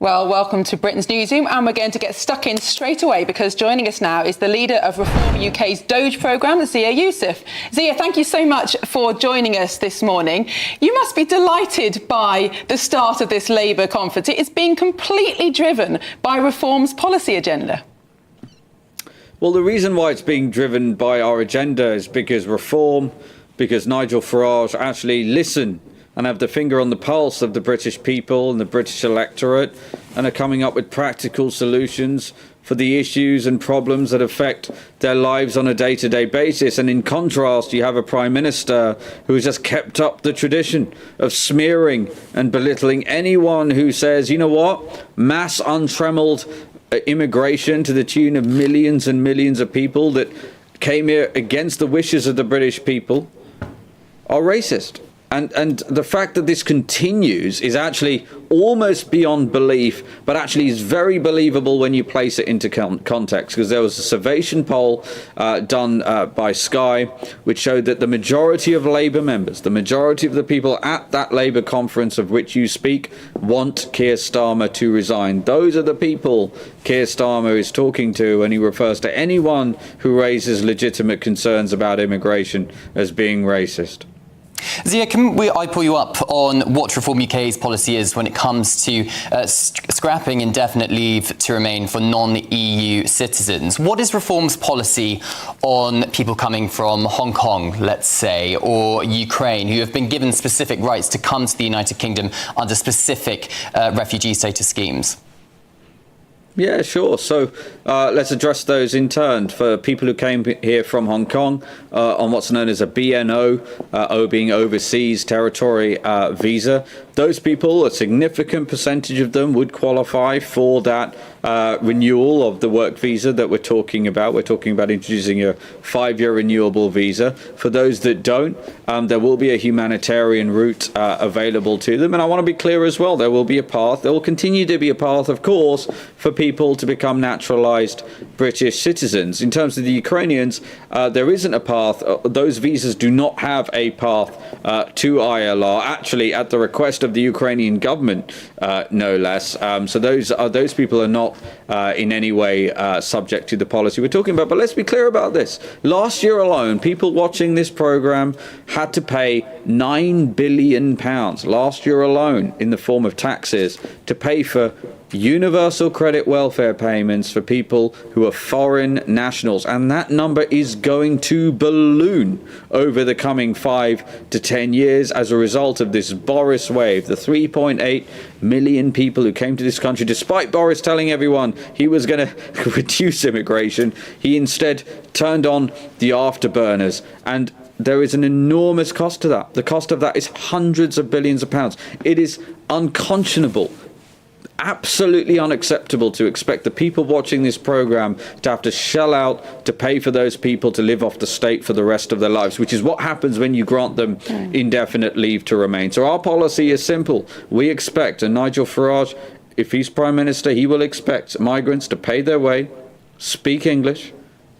Well, welcome to Britain's Newsroom, and we're going to get stuck in straight away because joining us now is the leader of Reform UK's Doge programme, Zia Yusuf. Zia, thank you so much for joining us this morning. You must be delighted by the start of this Labour conference. It is being completely driven by Reform's policy agenda. Well, the reason why it's being driven by our agenda is because Reform, because Nigel Farage actually listen and have the finger on the pulse of the British people and the British electorate and are coming up with practical solutions for the issues and problems that affect their lives on a day-to-day basis. And in contrast, you have a Prime Minister who has just kept up the tradition of smearing and belittling anyone who says, you know what, mass untrammeled immigration to the tune of millions and millions of people that came here against the wishes of the British people are racist. And the fact that this continues is actually almost beyond belief, but actually is very believable when you place it into context, because there was a Survation poll done by Sky, which showed that the majority of Labour members, the majority of the people at that Labour conference of which you speak, want Keir Starmer to resign. Those are the people Keir Starmer is talking to when he refers to anyone who raises legitimate concerns about immigration as being racist. Zia, I pull you up on what Reform UK's policy is when it comes to scrapping indefinite leave to remain for non-EU citizens? What is Reform's policy on people coming from Hong Kong, let's say, or Ukraine, who have been given specific rights to come to the United Kingdom under specific refugee status schemes? Yeah, sure. So let's address those in turn. For people who came here from Hong Kong on what's known as a BNO, O being overseas territory visa, those people, a significant percentage of them would qualify for that renewal of the work visa that we're talking about. We're talking about introducing a 5-year renewable visa. For those that don't, there will be a humanitarian route available to them. And I want to be clear as well, there will be a path, there will continue to be a path, of course, for people to become naturalised British citizens. In terms of the Ukrainians, there isn't a path. Those visas do not have a path to ILR, actually at the request of the Ukrainian government, no less. So those people are not in any way subject to the policy we're talking about. But let's be clear about this. Last year alone, people watching this programme had to pay £9 billion last year alone in the form of taxes to pay for universal credit welfare payments for people who are foreign nationals, and that number is going to balloon over the coming 5 to 10 years as a result of this Boris wave. The 3.8 million people who came to this country, despite Boris telling everyone he was going to reduce immigration, he instead turned on the afterburners, and there is an enormous cost to that. The cost of that is hundreds of billions of pounds. It is unconscionable, absolutely unacceptable to expect the people watching this programme to have to shell out to pay for those people to live off the state for the rest of their lives, which is what happens when you grant them indefinite leave to remain. So our policy is simple. We expect, and Nigel Farage, if he's Prime Minister, he will expect migrants to pay their way, speak English,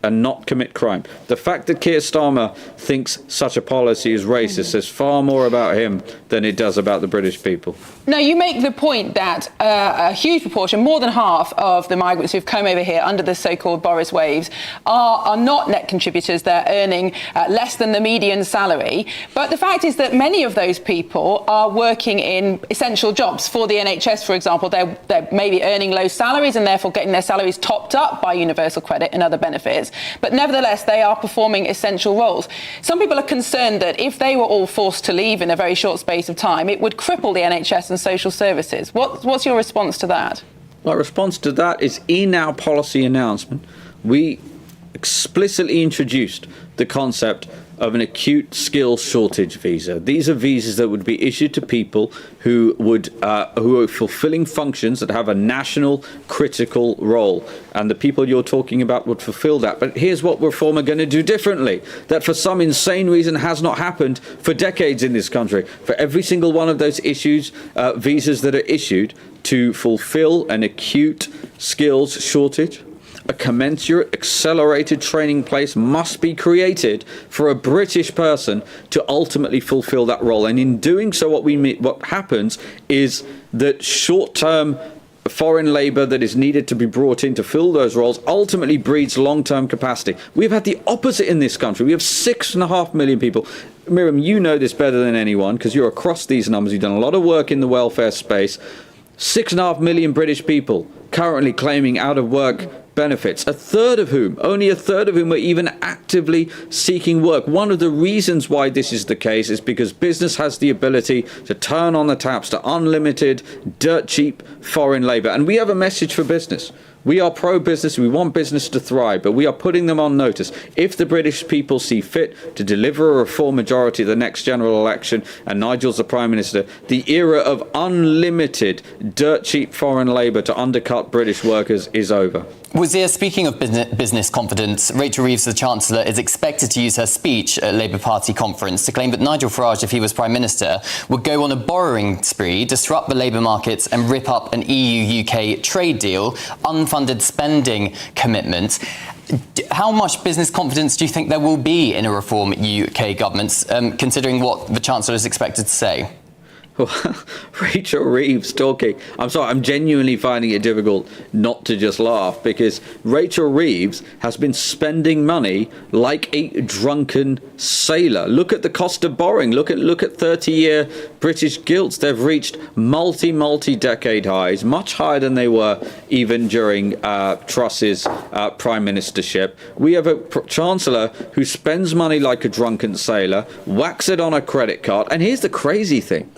and not commit crime. The fact that Keir Starmer thinks such a policy is racist says far more about him than it does about the British people. Now, you make the point that a huge proportion, more than half of the migrants who've come over here under the so-called Boris waves are not net contributors. They're earning less than the median salary. But the fact is that many of those people are working in essential jobs for the NHS, for example. They're maybe earning low salaries and therefore getting their salaries topped up by universal credit and other benefits. But nevertheless, they are performing essential roles. Some people are concerned that if they were all forced to leave in a very short space of time, it would cripple the NHS and social services. What's your response to that? My response to that is, in our policy announcement, we explicitly introduced the concept of an acute skills shortage visa. These are visas that would be issued to people who are fulfilling functions that have a national critical role, and the people you're talking about would fulfill that. But here's what Reform are going to do differently, that for some insane reason has not happened for decades in this country. For every single one of those visas that are issued to fulfill an acute skills shortage, a commensurate accelerated training place must be created for a British person to ultimately fulfill that role. And in doing so, what happens is that short-term foreign labour that is needed to be brought in to fill those roles ultimately breeds long-term capacity. We've had the opposite in this country. We have 6.5 million people. Miriam, you know this better than anyone because you're across these numbers. You've done a lot of work in the welfare space. 6.5 million British people currently claiming out of work benefits, only a third of whom are even actively seeking work. One of the reasons why this is the case is because business has the ability to turn on the taps to unlimited, dirt cheap foreign labour. And we have a message for business. We are pro-business, we want business to thrive, but we are putting them on notice. If the British people see fit to deliver a reform majority at the next general election, and Nigel's the Prime Minister, the era of unlimited, dirt-cheap foreign labour to undercut British workers is over. Well, Zia, speaking of business confidence, Rachel Reeves, the Chancellor, is expected to use her speech at Labour Party conference to claim that Nigel Farage, if he was Prime Minister, would go on a borrowing spree, disrupt the labour markets and rip up an EU-UK trade deal, unfunded spending commitments. How much business confidence do you think there will be in a reform UK government, considering what the Chancellor is expected to say? Rachel Reeves talking. I'm sorry, I'm genuinely finding it difficult not to just laugh because Rachel Reeves has been spending money like a drunken sailor. Look at the cost of borrowing. Look at 30-year British gilts. They've reached multi-decade highs, much higher than they were even during Truss's prime ministership. We have a Chancellor who spends money like a drunken sailor, whacks it on a credit card. And here's the crazy thing.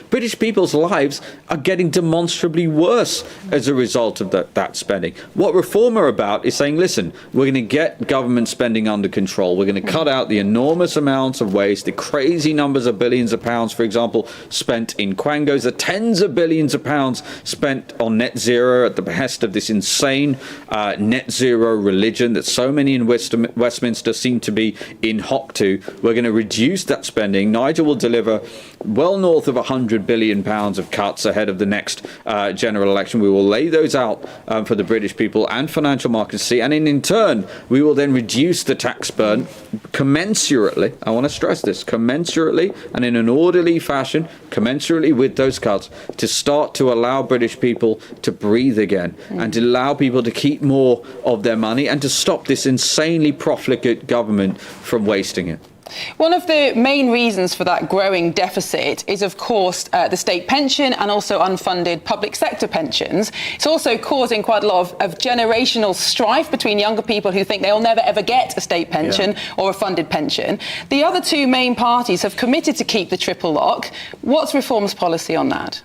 British people's lives are getting demonstrably worse as a result of that spending. What Reform are about is saying, listen, we're going to get government spending under control. We're going to cut out the enormous amounts of waste, the crazy numbers of billions of pounds, for example, spent in quangos, the tens of billions of pounds spent on net zero at the behest of this insane net zero religion that so many in Westminster seem to be in hock to. We're going to reduce that spending. Nigel will deliver well north of £100 billion of cuts ahead of the next general election. We will lay those out for the British people and financial markets to see, and in turn we will then reduce the tax burn commensurately, I want to stress this, commensurately and in an orderly fashion, commensurately with those cuts, to start to allow British people to breathe again and to allow people to keep more of their money and to stop this insanely profligate government from wasting it. One of the main reasons for that growing deficit is, of course, the state pension and also unfunded public sector pensions. It's also causing quite a lot of generational strife between younger people who think they'll never ever get a state pension or a funded pension. The other two main parties have committed to keep the triple lock. What's Reform's policy on that?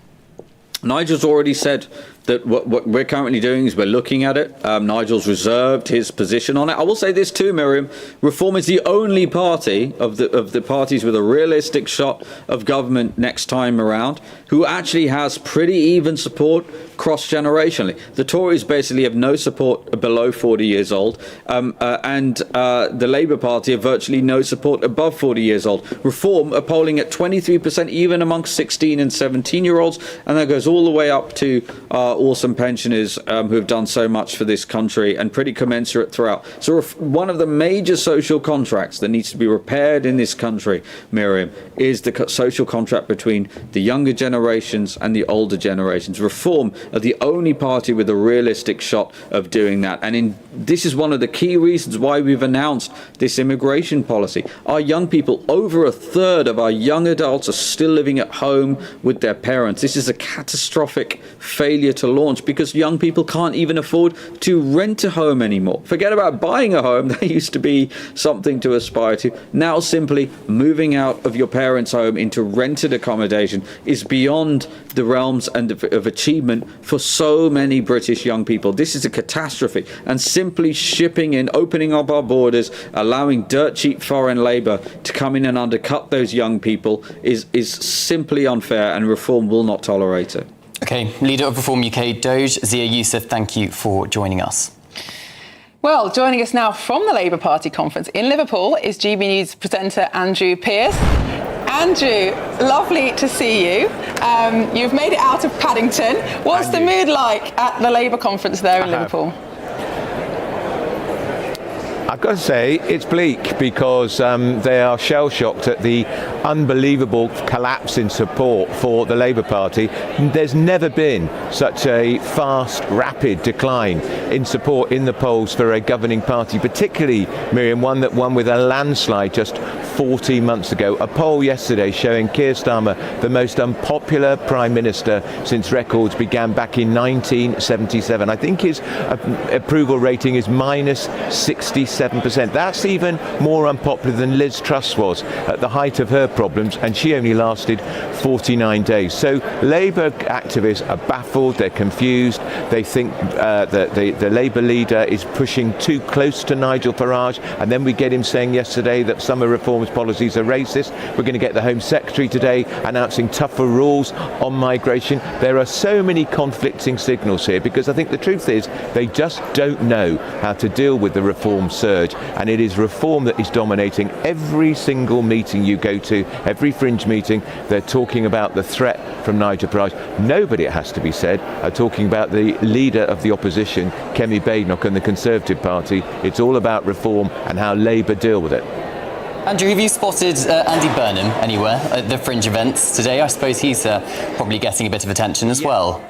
Nigel's already said that what we're currently doing is we're looking at it. Nigel's reserved his position on it. I will say this too, Miriam. Reform is the only party of the parties with a realistic shot of government next time around who actually has pretty even support cross-generationally. The Tories basically have no support below 40 years old, and the Labour Party have virtually no support above 40 years old. Reform are polling at 23% even amongst 16 and 17-year-olds, and that goes all the way up to awesome pensioners who have done so much for this country and pretty commensurate throughout. So one of the major social contracts that needs to be repaired in this country, Miriam, is the social contract between the younger generations and the older generations. Reform are the only party with a realistic shot of doing that. And this is one of the key reasons why we've announced this immigration policy. Our young people, over a third of our young adults, are still living at home with their parents. This is a catastrophic failure to launch because young people can't even afford to rent a home anymore. Forget about buying a home. That used to be something to aspire to. Now simply moving out of your parents' home into rented accommodation is beyond the realms of achievement for so many British young people. This is a catastrophe, and simply shipping in, opening up our borders, allowing dirt cheap foreign labour to come in and undercut those young people is simply unfair, and Reform will not tolerate it. Okay, Leader of Reform UK, Doge, Zia Yusuf, thank you for joining us. Well, joining us now from the Labour Party conference in Liverpool is GB News presenter Andrew Pearce. Andrew, lovely to see you. You've made it out of Paddington. What's the mood like at the Labour conference there in Liverpool? I've got to say, it's bleak because they are shell-shocked at the unbelievable collapse in support for the Labour Party. There's never been such a fast, rapid decline in support in the polls for a governing party, particularly, Miriam, one that won with a landslide just 14 months ago. A poll yesterday showing Keir Starmer the most unpopular Prime Minister since records began back in 1977. I think his approval rating is minus 67%. That's even more unpopular than Liz Truss was at the height of her problems, and she only lasted 49 days. So Labour activists are baffled, they're confused, they think that the Labour leader is pushing too close to Nigel Farage, and then we get him saying yesterday that summer reforms policies are racist. We're going to get the Home Secretary today announcing tougher rules on migration. There are so many conflicting signals here because I think the truth is they just don't know how to deal with the reform surge, and it is reform that is dominating every single meeting you go to, every fringe meeting. They're talking about the threat from Nigel Farage. Nobody, it has to be said, are talking about the leader of the opposition, Keir Starmer, and the Conservative Party. It's all about reform and how Labour deal with it. Andrew, have you spotted Andy Burnham anywhere at the fringe events today? I suppose he's probably getting a bit of attention as well.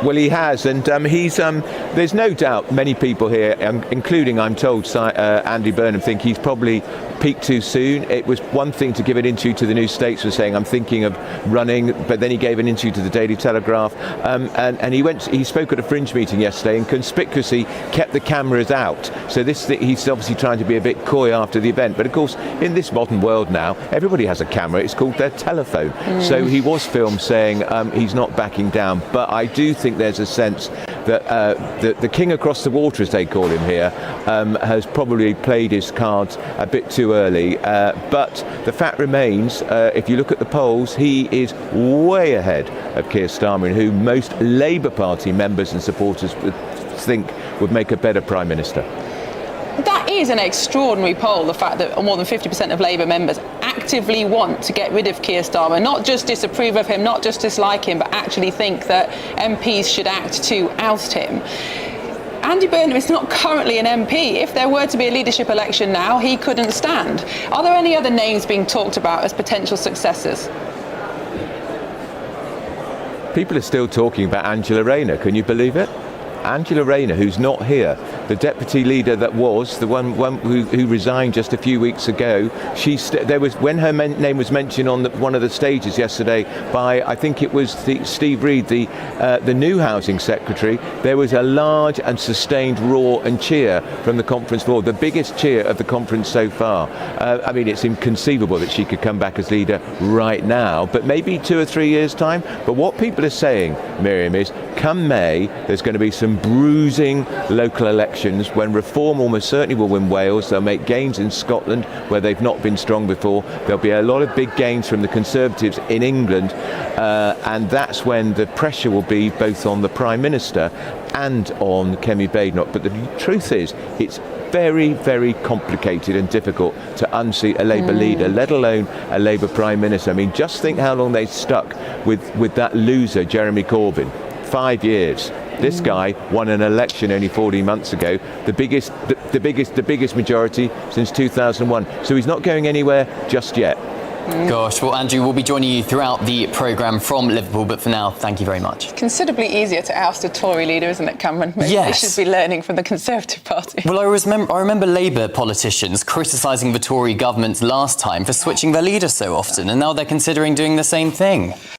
Well, he has, and there's no doubt many people here, including, I'm told, Andy Burnham, think he's probably peaked too soon. It was one thing to give an interview to the New Statesman saying, I'm thinking of running, but then he gave an interview to the Daily Telegraph, and he spoke at a fringe meeting yesterday and conspicuously kept the cameras out. So he's obviously trying to be a bit coy after the event. But of course, in this modern world now, everybody has a camera. It's called their telephone. So he was filmed saying he's not backing down. But I do think there's a sense that the king across the water, as they call him here, has probably played his cards a bit too early. But the fact remains, if you look at the polls, he is way ahead of Keir Starmer, who most Labour Party members and supporters would think would make a better Prime Minister. That is an extraordinary poll, the fact that more than 50% of Labour members actively want to get rid of Keir Starmer, not just disapprove of him, not just dislike him, but actually think that MPs should act to oust him. Andy Burnham is not currently an MP. If there were to be a leadership election now, he couldn't stand. Are there any other names being talked about as potential successors? People are still talking about Angela Rayner. Can you believe it? Angela Rayner, who's not here, the deputy leader that was, the one who resigned just a few weeks ago, when her name was mentioned on one of the stages yesterday by, I think it was Steve Reid, the new housing secretary, there was a large and sustained roar and cheer from the conference floor, the biggest cheer of the conference so far. I mean, it's inconceivable that she could come back as leader right now, but maybe 2 or 3 years' time. But what people are saying, Miriam, is come May, there's going to be some bruising local elections when Reform almost certainly will win Wales. They'll make gains in Scotland where they've not been strong before. There'll be a lot of big gains from the Conservatives in England, and that's when the pressure will be both on the Prime Minister and on Keir Starmer. But the truth is, it's very, very complicated and difficult to unseat a Labour leader, let alone a Labour Prime Minister. I mean, just think how long they stuck with that loser, Jeremy Corbyn. 5 years. This guy won an election only 14 months ago, the biggest majority since 2001. So he's not going anywhere just yet. Gosh, well, Andrew, we'll be joining you throughout the programme from Liverpool, but for now, thank you very much. Considerably easier to oust a Tory leader, isn't it, Cameron? Maybe yes. They should be learning from the Conservative Party. Well, I remember Labour politicians criticising the Tory government last time for switching their leader so often, and now they're considering doing the same thing.